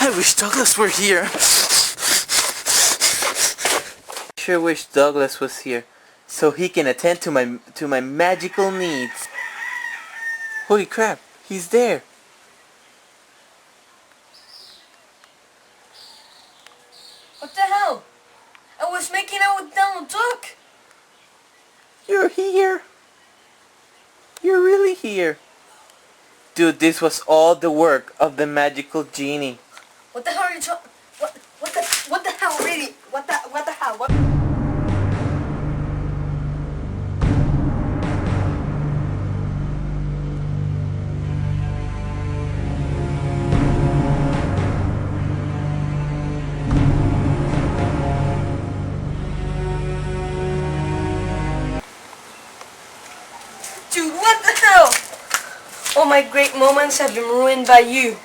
I wish Douglas were here. I sure wish Douglas was here, so he can attend to my magical needs. Holy crap, he's there. What the hell? I was making out with Donald Duck. You're here. You're really here. Dude, this was all the work of the magical genie. What the hell are you talking? What the hell really? What the hell? What? Dude, what the hell? All my great moments have been ruined by you.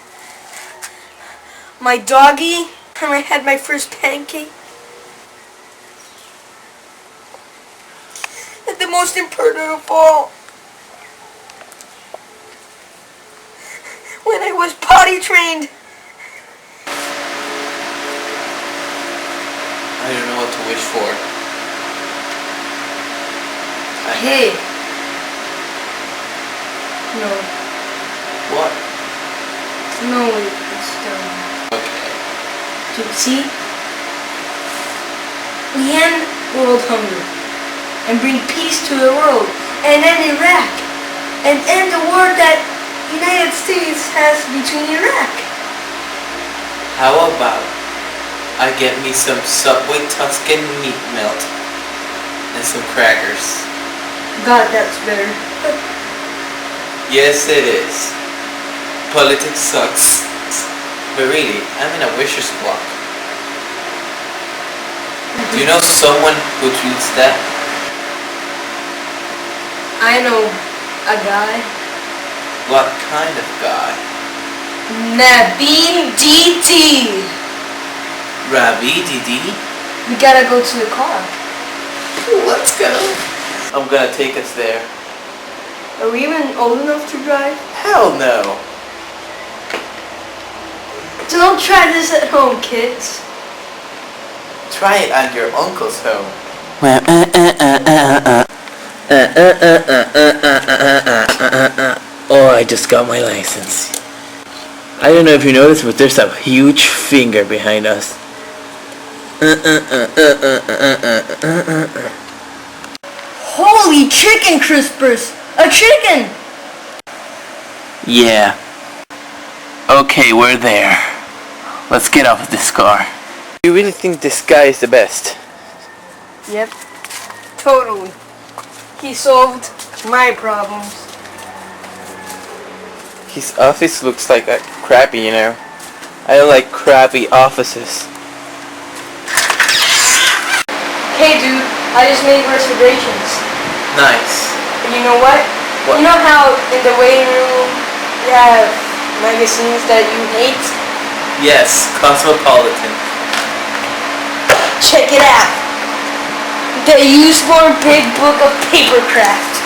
My doggy, and I had my first pancake. And the most important of all, when I was potty trained. I don't know what to wish for. Hey. No. What? No, it's done. Okay. Dude, see? We end world hunger and bring peace to the world and end Iraq and end the war that United States has between Iraq. How about I get me some Subway Tuscan meat melt and some crackers? God, that's better. Yes, it is. Politics sucks. But really, I'm in a wisher's block. Do you know someone who treats that? I know a guy. What kind of guy? Rhabi Diddy. Rhabi Diddy? We gotta go to the car. Let's go. I'm gonna take us there. Are we even old enough to drive? Hell no. Don't try this at home, kids. Try it at your uncle's home. Oh, I just got my license. I don't know if you noticed, but there's a huge finger behind us. Holy chicken crispers! A chicken! Yeah. Okay, we're there. Let's get off of this car. You really think this guy is the best? Yep. Totally. He solved my problems. His office looks like a crappy, you know. I don't like crappy offices. Hey dude, I just made reservations. Nice. And you know what? What? You know how in the waiting room you have magazines that you hate? Yes, Cosmopolitan. Check it out. The Usborne Big Book of Papercraft.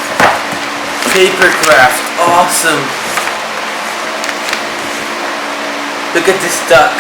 Papercraft, awesome. Look at this duck.